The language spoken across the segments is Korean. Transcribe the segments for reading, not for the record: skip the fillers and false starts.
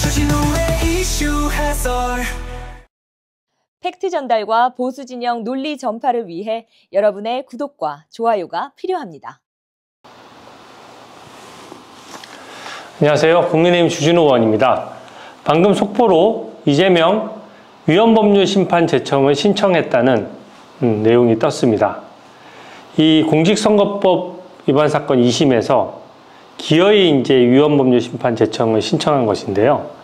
주진우의 이슈 해설. 팩트 전달과 보수 진영 논리 전파를 위해 여러분의 구독과 좋아요가 필요합니다. 안녕하세요. 국민의힘 주진우 의원입니다. 방금 속보로 이재명 위헌법률심판 제청을 신청했다는 내용이 떴습니다. 이 공직선거법 위반 사건 2심에서 기어이 이제 위헌법률심판 제청을 신청한 것인데요.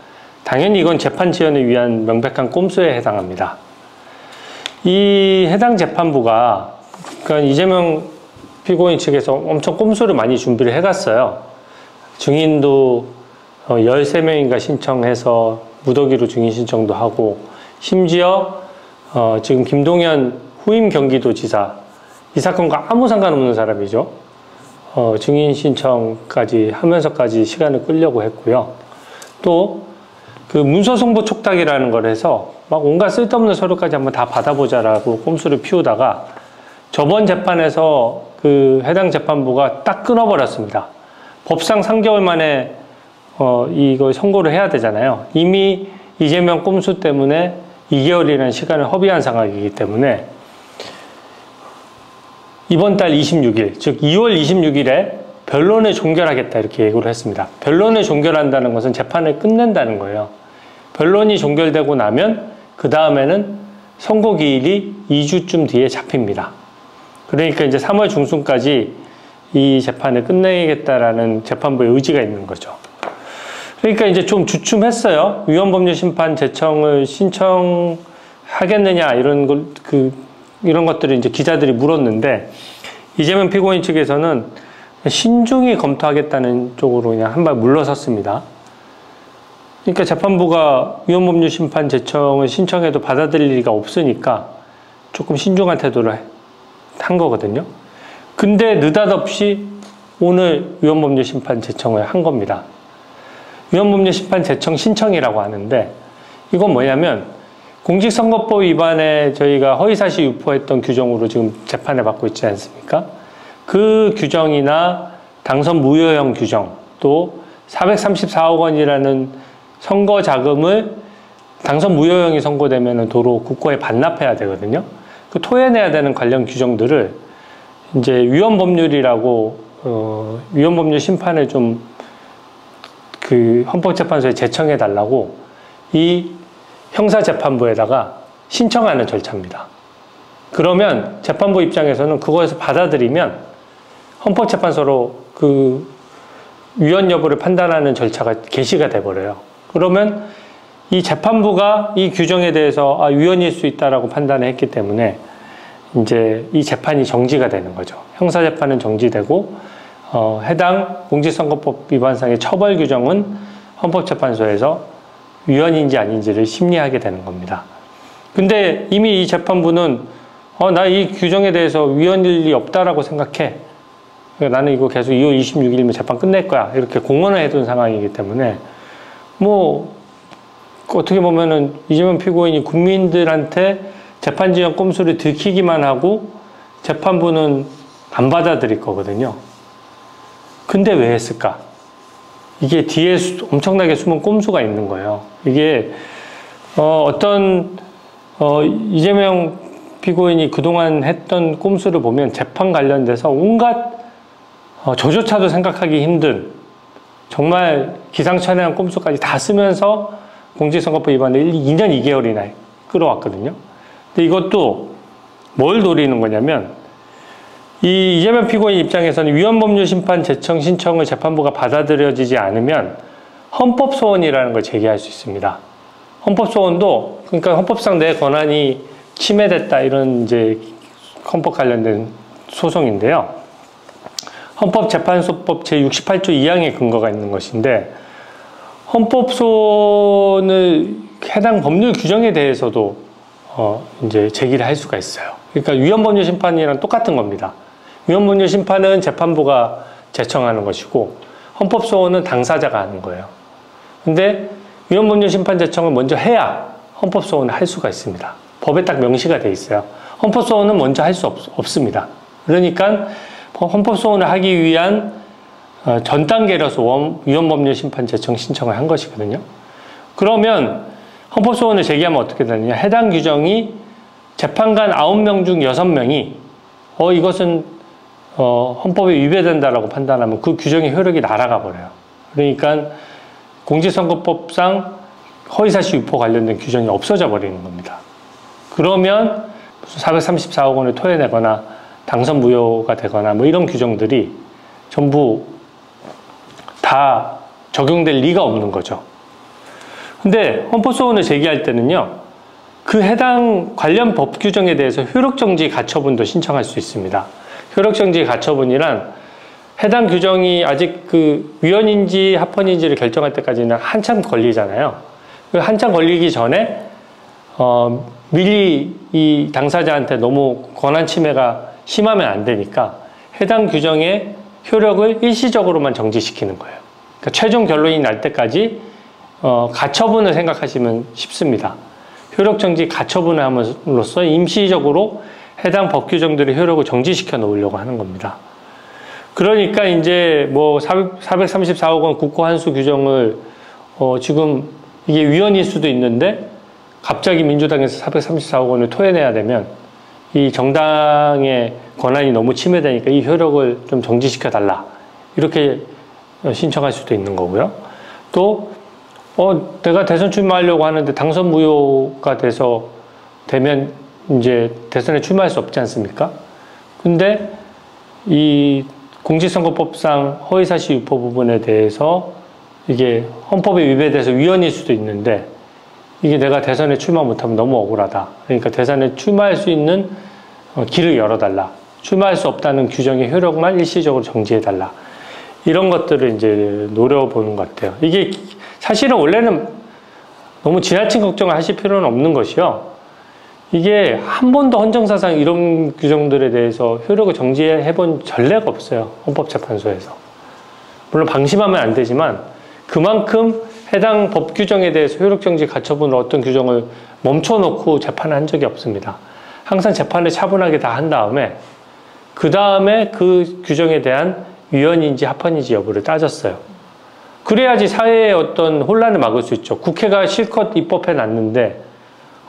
당연히 이건 재판 지연을 위한 명백한 꼼수에 해당합니다. 이 해당 재판부가 그러니까 이재명 피고인 측에서 엄청 꼼수를 많이 준비를 해갔어요. 증인도 13명인가 신청해서 무더기로 증인 신청도 하고, 심지어 지금 김동연 후임 경기도지사, 이 사건과 아무 상관없는 사람이죠. 증인 신청까지 하면서까지 시간을 끌려고 했고요. 또 그 문서송보 촉탁이라는 걸 해서 막 온갖 쓸데없는 서류까지 한번 다 받아보자라고 꼼수를 피우다가 저번 재판에서 그 해당 재판부가 딱 끊어버렸습니다. 법상 3개월 만에 이걸 선고를 해야 되잖아요. 이미 이재명 꼼수 때문에 2개월이라는 시간을 허비한 상황이기 때문에 이번 달 26일, 즉 2월 26일에 변론을 종결하겠다 이렇게 예고를 했습니다. 변론을 종결한다는 것은 재판을 끝낸다는 거예요. 변론이 종결되고 나면 그 다음에는 선고 기일이 2주쯤 뒤에 잡힙니다. 그러니까 이제 3월 중순까지 이 재판을 끝내겠다라는 재판부의 의지가 있는 거죠. 그러니까 이제 좀 주춤했어요. 위헌법률심판 제청을 신청하겠느냐 이런 것들을 이제 기자들이 물었는데 이재명 피고인 측에서는 신중히 검토하겠다는 쪽으로 그냥 한 발 물러섰습니다. 그러니까 재판부가 위헌법률심판 제청을 신청해도 받아들일 리가 없으니까 조금 신중한 태도를 한 거거든요. 근데 느닷없이 오늘 위헌법률심판 제청을 한 겁니다. 위헌법률심판 제청 신청이라고 하는데 이건 뭐냐면 공직선거법 위반에 저희가 허위사실 유포했던 규정으로 지금 재판을 받고 있지 않습니까? 그 규정이나 당선 무효형 규정, 또 434억 원이라는 선거 자금을 당선 무효형이 선고되면 도로 국고에 반납해야 되거든요. 그 토해내야 되는 관련 규정들을 이제 위헌법률이라고 위헌법률 심판을 좀 그 헌법재판소에 제청해 달라고 이 형사재판부에다가 신청하는 절차입니다. 그러면 재판부 입장에서는 그거에서 받아들이면 헌법재판소로 그 위헌 여부를 판단하는 절차가 개시가 돼버려요. 그러면 이 재판부가 이 규정에 대해서 위헌일 수 있다라고 판단을 했기 때문에 이제 이 재판이 정지가 되는 거죠. 형사재판은 정지되고 해당 공직선거법 위반상의 처벌 규정은 헌법재판소에서 위헌인지 아닌지를 심리하게 되는 겁니다. 근데 이미 이 재판부는 나 이 규정에 대해서 위헌일이 없다라고 생각해. 나는 이거 계속 2월 26일이면 재판 끝낼 거야. 이렇게 공언을 해둔 상황이기 때문에 뭐 어떻게 보면은 이재명 피고인이 국민들한테 재판 지연 꼼수를 들키기만 하고 재판부는 안 받아들일 거거든요. 근데 왜 했을까? 이게 뒤에 엄청나게 숨은 꼼수가 있는 거예요. 이게 이재명 피고인이 그동안 했던 꼼수를 보면 재판 관련돼서 온갖 저조차도 생각하기 힘든 정말 기상천외한 꼼수까지 다 쓰면서 공직선거법 위반을 2년 2개월이나 끌어왔거든요. 근데 이것도 뭘 노리는 거냐면 이 이재명 피고인 입장에서는 위헌법률심판 제청 신청을 재판부가 받아들여지지 않으면 헌법소원이라는 걸 제기할 수 있습니다. 헌법소원도 그러니까 헌법상 내 권한이 침해됐다 이런 이제 헌법 관련된 소송인데요. 헌법재판소법 제68조 2항에 근거가 있는 것인데 헌법소원을 해당 법률 규정에 대해서도 이제 제기를 할 수가 있어요. 그러니까 위헌법률 심판이랑 똑같은 겁니다. 위헌법률 심판은 재판부가 제청하는 것이고 헌법소원은 당사자가 하는 거예요. 근데 위헌법률 심판 제청을 먼저 해야 헌법소원을 할 수가 있습니다. 법에 딱 명시가 돼 있어요. 헌법소원은 먼저 할 수 없습니다. 그러니까 헌법소원을 하기 위한 전 단계로서 위헌법률 심판 제청 신청을 한 것이거든요. 그러면 헌법소원을 제기하면 어떻게 되느냐. 해당 규정이 재판관 9명 중 6명이 이것은 헌법에 위배된다라고 판단하면 그 규정의 효력이 날아가 버려요. 그러니까 공직선거법상 허위사실 유포 관련된 규정이 없어져 버리는 겁니다. 그러면 434억 원을 토해내거나 당선 무효가 되거나 뭐 이런 규정들이 전부 다 적용될 리가 없는 거죠. 근데 헌법소원을 제기할 때는요, 그 해당 관련 법 규정에 대해서 효력정지 가처분도 신청할 수 있습니다. 효력정지 가처분이란 해당 규정이 아직 그 위헌인지 합헌인지를 결정할 때까지는 한참 걸리잖아요. 한참 걸리기 전에 미리 이 당사자한테 너무 권한 침해가 심하면 안 되니까 해당 규정의 효력을 일시적으로만 정지시키는 거예요. 그러니까 최종 결론이 날 때까지 가처분을 생각하시면 쉽습니다. 효력정지 가처분을 함으로써 임시적으로 해당 법 규정들의 효력을 정지시켜 놓으려고 하는 겁니다. 그러니까 이제 뭐 434억 원 국고 환수 규정을 지금 이게 위헌일 수도 있는데 갑자기 민주당에서 434억 원을 토해내야 되면 이 정당의 권한이 너무 침해되니까 이 효력을 좀 정지시켜 달라, 이렇게 신청할 수도 있는 거고요. 또 내가 대선 출마하려고 하는데 당선 무효가 되면 이제 대선에 출마할 수 없지 않습니까? 근데 이 공직선거법상 허위사실 유포 부분에 대해서 이게 헌법에 위배돼서 위헌일 수도 있는데 이게 내가 대선에 출마 못하면 너무 억울하다. 그러니까 대선에 출마할 수 있는 길을 열어달라. 출마할 수 없다는 규정의 효력만 일시적으로 정지해달라. 이런 것들을 이제 노려보는 것 같아요. 이게 사실은 원래는 너무 지나친 걱정을 하실 필요는 없는 것이요. 이게 한 번도 헌정사상 이런 규정들에 대해서 효력을 정지해본 전례가 없어요. 헌법재판소에서. 물론 방심하면 안 되지만 그만큼 해당 법 규정에 대해서 효력정지 가처분을 어떤 규정을 멈춰놓고 재판을 한 적이 없습니다. 항상 재판을 차분하게 다 한 다음에 그 다음에 그 규정에 대한 위헌인지 합헌인지 여부를 따졌어요. 그래야지 사회의 어떤 혼란을 막을 수 있죠. 국회가 실컷 입법해 놨는데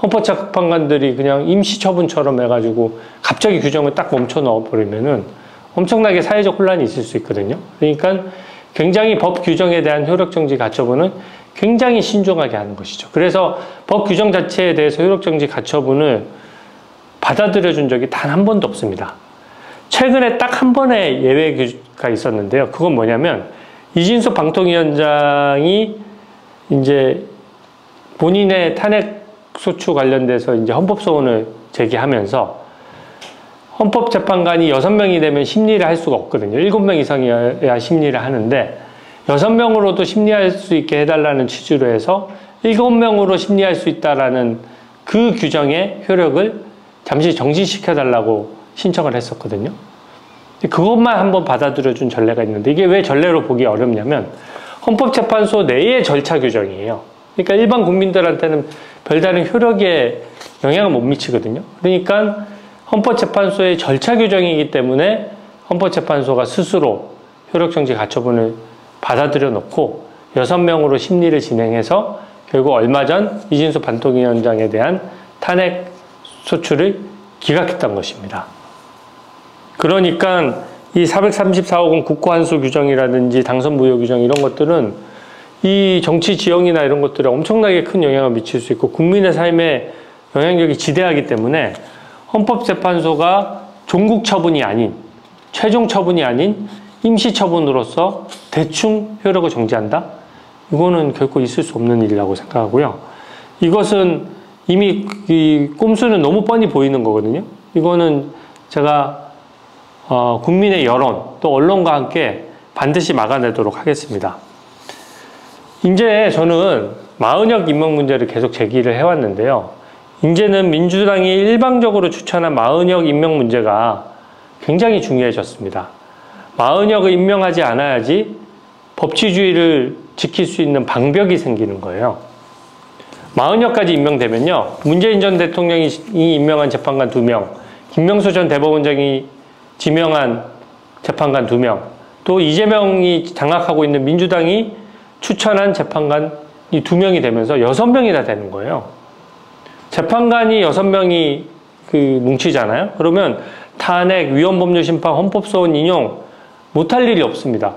헌법재판관들이 그냥 임시처분처럼 해가지고 갑자기 규정을 딱 멈춰 넣어버리면은 엄청나게 사회적 혼란이 있을 수 있거든요. 그러니까 굉장히 법 규정에 대한 효력정지 가처분은 굉장히 신중하게 하는 것이죠. 그래서 법 규정 자체에 대해서 효력정지 가처분을 받아들여 준 적이 단 한 번도 없습니다. 최근에 딱 한 번의 예외가 있었는데요. 그건 뭐냐면 이진수 방통위원장이 이제 본인의 탄핵 소추 관련돼서 이제 헌법소원을 제기하면서 헌법재판관이 6명이 되면 심리를 할 수가 없거든요. 7명 이상이어야 심리를 하는데 6명으로도 심리할 수 있게 해달라는 취지로 해서 7명으로 심리할 수 있다라는 그 규정의 효력을 잠시 정지시켜달라고 신청을 했었거든요. 그것만 한번 받아들여준 전례가 있는데 이게 왜 전례로 보기 어렵냐면 헌법재판소 내의 절차 규정이에요. 그러니까 일반 국민들한테는 별다른 효력에 영향을 못 미치거든요. 그러니까 헌법재판소의 절차 규정이기 때문에 헌법재판소가 스스로 효력정지 가처분을 받아들여 놓고 6명으로 심리를 진행해서 결국 얼마 전 이진수 방통위원장에 대한 탄핵 소추를 기각했던 것입니다. 그러니까 이 434억 원 국고환수 규정이라든지 당선 무효 규정 이런 것들은 이 정치 지형이나 이런 것들에 엄청나게 큰 영향을 미칠 수 있고 국민의 삶에 영향력이 지대하기 때문에 헌법재판소가 종국 처분이 아닌 최종 처분이 아닌 임시 처분으로서 대충 효력을 정지한다? 이거는 결코 있을 수 없는 일이라고 생각하고요. 이것은 이미 이 꼼수는 너무 뻔히 보이는 거거든요. 이거는 제가 국민의 여론 또 언론과 함께 반드시 막아내도록 하겠습니다. 이제 저는 마은혁 임명 문제를 계속 제기를 해왔는데요. 이제는 민주당이 일방적으로 추천한 마은혁 임명 문제가 굉장히 중요해졌습니다. 마은혁을 임명하지 않아야지 법치주의를 지킬 수 있는 방벽이 생기는 거예요. 마은혁까지 임명되면요. 문재인 전 대통령이 임명한 재판관 2명, 김명수 전 대법원장이 지명한 재판관 2명, 또 이재명이 장악하고 있는 민주당이 추천한 재판관 2명이 되면서 6명이 다 되는 거예요. 재판관이 6명이 뭉치잖아요. 그러면 탄핵, 위헌법률심판, 헌법소원 인용 못할 일이 없습니다.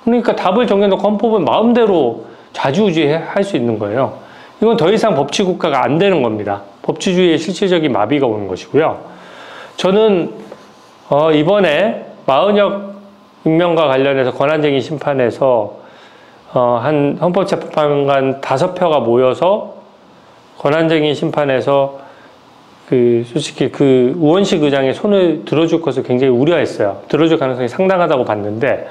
그러니까 답을 정해놓고 헌법은 마음대로 좌지우지할 수 있는 거예요. 이건 더 이상 법치국가가 안 되는 겁니다. 법치주의의 실질적인 마비가 오는 것이고요. 저는 이번에 마은혁 임명과 관련해서 권한쟁의 심판에서 한 헌법재판관 5표가 모여서 권한쟁의 심판에서 솔직히 우원식 의장의 손을 들어줄 것을 굉장히 우려했어요. 들어줄 가능성이 상당하다고 봤는데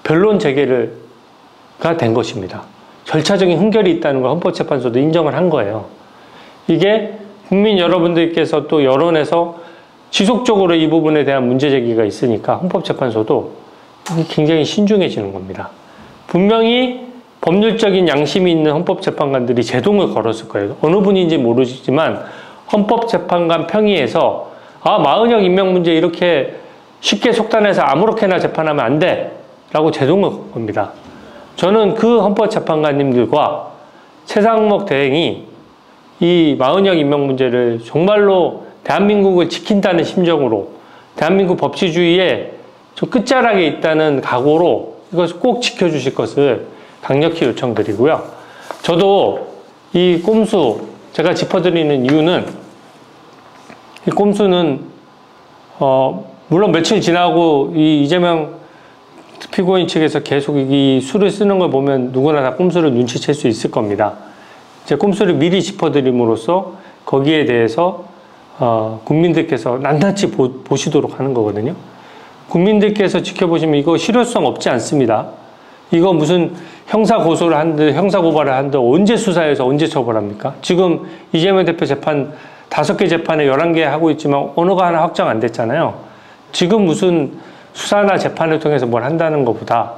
변론 재개가 된 것입니다. 절차적인 훈결이 있다는 걸 헌법재판소도 인정을 한 거예요. 이게 국민 여러분들께서 또 여론에서 지속적으로 이 부분에 대한 문제 제기가 있으니까 헌법재판소도 굉장히 신중해지는 겁니다. 분명히 법률적인 양심이 있는 헌법재판관들이 제동을 걸었을 거예요. 어느 분인지 모르지만 헌법재판관 평의에서 마은혁 임명 문제 이렇게 쉽게 속단해서 아무렇게나 재판하면 안 돼 라고 제동을 걸 겁니다. 저는 그 헌법재판관님들과 최상목 대행이 이 마은혁 임명 문제를 정말로 대한민국을 지킨다는 심정으로 대한민국 법치주의에 좀 끝자락에 있다는 각오로 이것을 꼭 지켜주실 것을 강력히 요청드리고요. 저도 이 꼼수 제가 짚어드리는 이유는 이 꼼수는 물론 며칠 지나고 이 이재명 피고인 측에서 계속 이 수를 쓰는 걸 보면 누구나 다 꼼수를 눈치챌 수 있을 겁니다. 제 꼼수를 미리 짚어드림으로써 거기에 대해서 국민들께서 낱낱이 보시도록 하는 거거든요. 국민들께서 지켜보시면 이거 실효성 없지 않습니다. 이거 무슨 형사 고소를 한들 형사 고발을 한들 언제 수사해서 언제 처벌합니까? 지금 이재명 대표 재판 5개 재판에 11개 하고 있지만 어느가 하나 확정 안 됐잖아요. 지금 무슨 수사나 재판을 통해서 뭘 한다는 것보다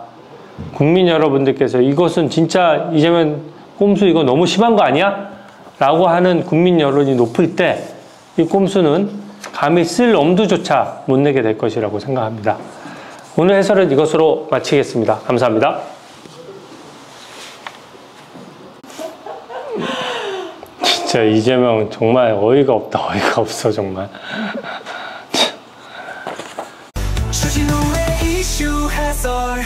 국민 여러분들께서 이것은 진짜 이재명 꼼수 이거 너무 심한 거 아니야? 라고 하는 국민 여론이 높을 때 이 꼼수는 감히 쓸 엄두조차 못 내게 될 것이라고 생각합니다. 오늘 해설은 이것으로 마치겠습니다. 감사합니다. 진짜 이재명 정말 어이가 없다. 어이가 없어 정말. 주진우의 이슈 해설